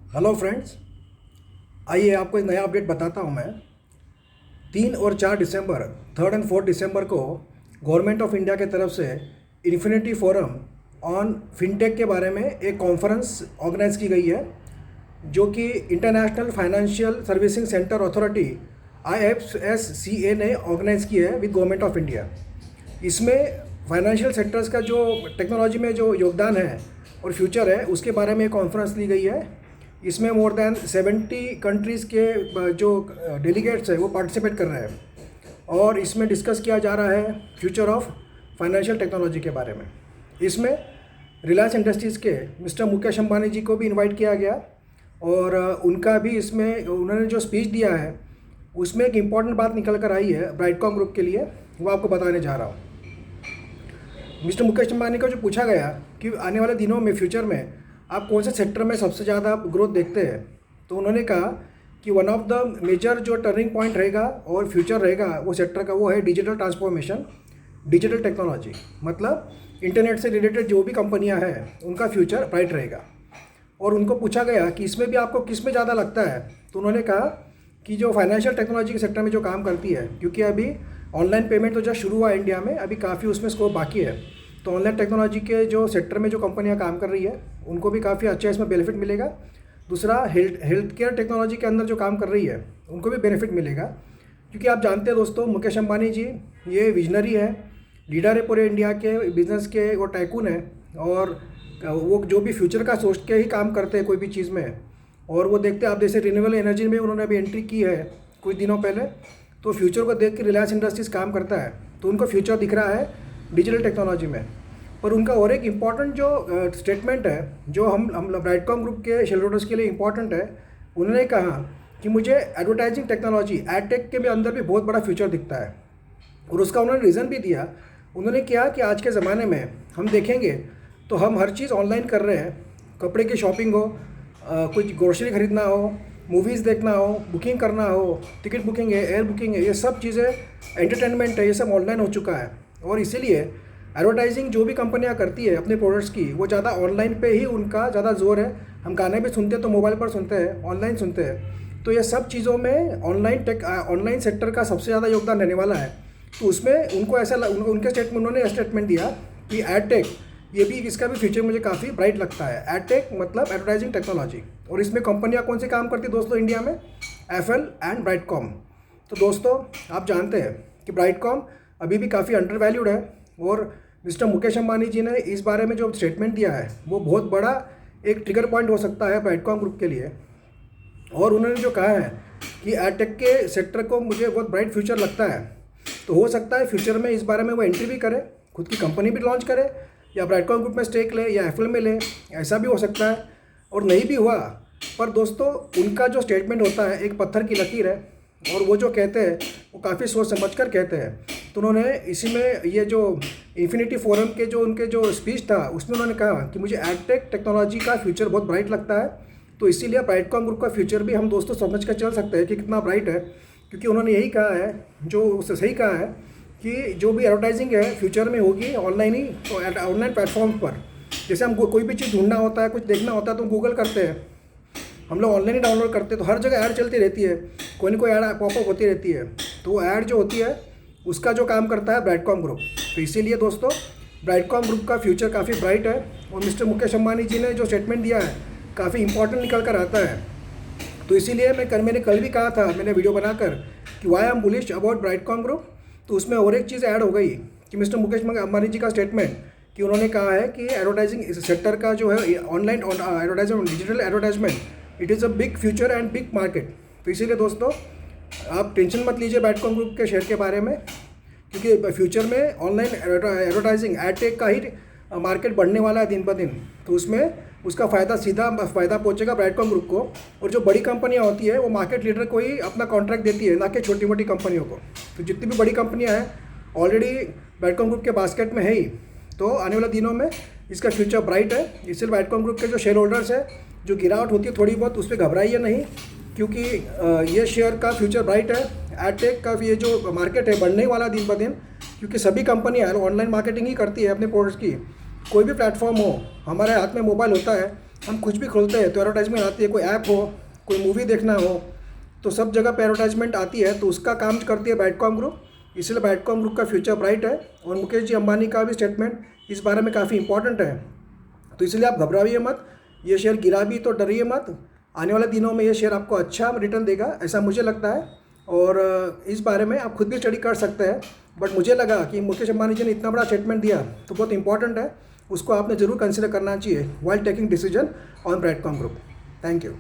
Hello friends, आइए आपको एक नया अपडेट बताता हूं। मैं 3 और 4 दिसंबर, 3 और 4 दिसंबर को गवर्नमेंट ऑफ इंडिया के तरफ से इन्फिनिटी फोरम ऑन फिनटेक के बारे में एक कॉन्फ्रेंस ऑर्गेनाइज की गई है, जो कि international financial servicing centre authority IFSCA ने ऑर्गेनाइज़ की है विद गवर्नमेंट ऑफ इंडिया। इसमें फाइनेंशियल सेक्टर्स का जो टेक्नोलॉजी में जो योगदान है और फ्यूचर है, उसके बारे में कॉन्फ्रेंस ली गई है। इसमें मोर देन 70 कंट्रीज़ के जो डेलीगेट्स हैं वो पार्टिसिपेट कर रहे हैं और इसमें डिस्कस किया जा रहा है फ्यूचर ऑफ फाइनेंशियल टेक्नोलॉजी के बारे में। इसमें रिलायंस इंडस्ट्रीज़ के मिस्टर मुकेश अंबानी जी को भी इनवाइट किया गया और उनका भी इसमें उन्होंने जो स्पीच दिया है उसमें एक इम्पॉर्टेंट बात निकल कर आई है ब्राइटकॉम ग्रुप के लिए, वो आपको बताने जा रहा हूँ। मिस्टर मुकेश अंबानी को जो पूछा गया कि आने वाले दिनों में फ्यूचर में आप कौन से सेक्टर में सबसे ज़्यादा ग्रोथ देखते हैं, तो उन्होंने कहा कि वन ऑफ द मेजर जो टर्निंग पॉइंट रहेगा और फ्यूचर रहेगा वो सेक्टर का, वो है डिजिटल ट्रांसफॉर्मेशन, डिजिटल टेक्नोलॉजी। मतलब इंटरनेट से रिलेटेड जो भी कंपनियां हैं उनका फ्यूचर ब्राइट रहेगा। और उनको पूछा गया कि इसमें भी आपको किस में ज़्यादा लगता है, तो उन्होंने कहा कि जो फाइनेंशियल टेक्नोलॉजी के सेक्टर में जो काम करती है, क्योंकि अभी ऑनलाइन पेमेंट तो जस्ट शुरू हुआ है इंडिया में, अभी काफ़ी उसमें स्कोप बाकी है। तो ऑनलाइन टेक्नोलॉजी के जो सेक्टर में जो कंपनियां काम कर रही है उनको भी काफ़ी अच्छा इसमें बेनिफिट मिलेगा। दूसरा, हेल्थ केयर टेक्नोलॉजी के अंदर जो काम कर रही है उनको भी बेनिफिट मिलेगा, क्योंकि आप जानते हैं दोस्तों, मुकेश अंबानी जी ये विजनरी है, लीडर है पूरे इंडिया के बिजनेस के, वो टाइकून है और वो जो भी फ्यूचर का सोच के ही काम करते हैं कोई भी चीज़ में। और वो देखते हैं, आप जैसे रिन्यूएबल एनर्जी में उन्होंने अभी एंट्री की है कुछ दिनों पहले, तो फ्यूचर को देख के रिलायंस इंडस्ट्रीज़ काम करता है, तो उनको फ्यूचर दिख रहा है डिजिटल टेक्नोलॉजी में। पर उनका और एक इम्पॉर्टेंट जो स्टेटमेंट है जो हम ब्राइटकॉम ग्रुप के शेयर होल्डर्स के लिए इम्पॉर्टेंट है, उन्होंने कहा कि मुझे एडवर्टाइजिंग टेक्नोलॉजी, एडटेक के भी अंदर भी बहुत बड़ा फ्यूचर दिखता है। और उसका उन्होंने रीज़न भी दिया। उन्होंने कहा कि आज के ज़माने में हम देखेंगे तो हम हर चीज़ ऑनलाइन कर रहे हैं, कपड़े की शॉपिंग हो, कुछ ग्रोसरी खरीदना हो, मूवीज़ देखना हो, बुकिंग करना हो, टिकट बुकिंग है, एयर बुकिंग है, ये सब चीज़ें, एंटरटेनमेंट है, ये सब ऑनलाइन हो चुका है। और इसीलिए एडवर्टाइजिंग जो भी कंपनियां करती है अपने प्रोडक्ट्स की, वो ज़्यादा ऑनलाइन पे ही उनका ज़्यादा जोर है। हम गाने भी सुनते हैं तो मोबाइल पर सुनते हैं, ऑनलाइन सुनते हैं, तो ये सब चीज़ों में ऑनलाइन सेक्टर का सबसे ज़्यादा योगदान रहने वाला है। तो उसमें उनको ऐसा उनके स्टेटमेंट, उन्होंने स्टेटमेंट दिया कि एडटेक, ये भी, इसका भी फ्यूचर मुझे काफ़ी ब्राइट लगता है। एडटेक मतलब एडवर्टाइजिंग टेक्नोलॉजी, और इसमें कंपनियां कौन से काम करती है दोस्तों इंडिया में? FL and Brightcom. तो दोस्तों आप जानते हैं कि ब्राइटकॉम अभी भी काफ़ी अंडर वैल्यूड है, और मिस्टर मुकेश अंबानी जी ने इस बारे में जो स्टेटमेंट दिया है वो बहुत बड़ा एक ट्रिगर पॉइंट हो सकता है ब्राइटकॉम ग्रुप के लिए। और उन्होंने जो कहा है कि एडटेक के सेक्टर को मुझे बहुत ब्राइट फ्यूचर लगता है, तो हो सकता है फ्यूचर में इस बारे में वो एंट्री भी करे, खुद की कंपनी भी लॉन्च करे, या ब्राइटकॉम ग्रुप में स्टेक ले, या एफएल में ले, ऐसा भी हो सकता है। और नहीं भी हुआ, पर दोस्तों उनका जो स्टेटमेंट होता है एक पत्थर की लकीर है, और वो जो कहते हैं वो काफ़ी सोच समझ कर कहते हैं। तो उन्होंने इसी में ये जो इन्फिनिटी फोरम के जो उनके जो स्पीच था उसमें उन्होंने कहा कि मुझे एडटेक टेक्नोलॉजी का फ्यूचर बहुत ब्राइट लगता है। तो इसीलिए ब्राइटकॉम ग्रुप का फ्यूचर भी हम दोस्तों समझ कर चल सकते हैं कि कितना ब्राइट है, क्योंकि उन्होंने यही कहा है, जो उससे सही कहा है, कि जो भी एडवर्टाइजिंग है फ्यूचर में होगी ऑनलाइन ही, तो ऑनलाइन प्लेटफॉर्म पर। जैसे हम कोई भी चीज़ ढूंढना होता है, कुछ देखना होता है, तो गूगल करते हैं, हम लोग ऑनलाइन ही डाउनलोड करते हैं, तो हर जगह ऐड चलती रहती है, कोई ना कोई ऐड पॉपअप होती रहती है। तो वो ऐड जो होती है उसका जो काम करता है ब्राइटकॉम ग्रुप। तो इसीलिए दोस्तों ब्राइटकॉम ग्रुप का फ्यूचर काफ़ी ब्राइट है, और मिस्टर मुकेश अंबानी जी ने जो स्टेटमेंट दिया है काफ़ी इंपॉर्टेंट निकल कर आता है। तो इसीलिए मैंने कल भी कहा था, मैंने वीडियो बनाकर, कि why am bullish about Brightcom group. तो उसमें और एक चीज़ ऐड हो गई कि मिस्टर मुकेश अंबानी जी का स्टेटमेंट, कि उन्होंने कहा है कि एडवर्टाइजिंग सेक्टर का जो है online advertisement, digital advertisement, it is a big future and big market. तो इसीलिए दोस्तों आप टेंशन मत लीजिए ब्राइटकॉम ग्रुप के शेयर के बारे में, क्योंकि फ्यूचर में ऑनलाइन एडवर्टाइजिंग, एडटेक का ही मार्केट बढ़ने वाला है दिन ब दिन। तो उसमें उसका सीधा फ़ायदा पहुंचेगा ब्राइटकॉम ग्रुप को। और जो बड़ी कंपनियां होती है वो मार्केट लीडर को ही अपना कॉन्ट्रैक्ट देती है, ना कि छोटी मोटी कंपनियों को। तो जितनी भी बड़ी कंपनियां हैं ऑलरेडी ब्राइटकॉम ग्रुप के बास्केट में है ही, तो आने वाले दिनों में इसका फ्यूचर ब्राइट है। इसलिए ब्राइटकॉम ग्रुप के जो शेयर होल्डर्स है, जो गिरावट होती है थोड़ी बहुत, उस पर घबराइए नहीं, क्योंकि ये शेयर का फ्यूचर ब्राइट है। एडटेक का ये जो मार्केट है बढ़ने वाला दिन ब दिन, क्योंकि सभी कंपनियां ऑनलाइन मार्केटिंग ही करती है अपने प्रोडक्ट्स की। कोई भी प्लेटफॉर्म हो, हमारे हाथ में मोबाइल होता है, हम कुछ भी खोलते हैं तो एडवर्टाइजमेंट आती है, कोई ऐप हो, कोई मूवी देखना हो, तो सब जगह पे एडवर्टाइजमेंट आती है। तो उसका काम करती है बैडकॉम ग्रुप, इसलिए बैडकॉम ग्रुप का फ्यूचर ब्राइट है। और मुकेश जी अंबानी का भी स्टेटमेंट इस बारे में काफ़ी इंपॉर्टेंट है। तो इसलिए आप घबराइए मत, ये शेयर गिरा भी तो डरिए मत, आने वाले दिनों में ये शेयर आपको अच्छा रिटर्न देगा, ऐसा मुझे लगता है। और इस बारे में आप खुद भी स्टडी कर सकते हैं। बट मुझे लगा कि मुकेश अंबानी जी ने इतना बड़ा स्टेटमेंट दिया तो बहुत इंपॉर्टेंट है, उसको आपने ज़रूर कंसिडर करना चाहिए while taking decision on Bradcom group. Thank you.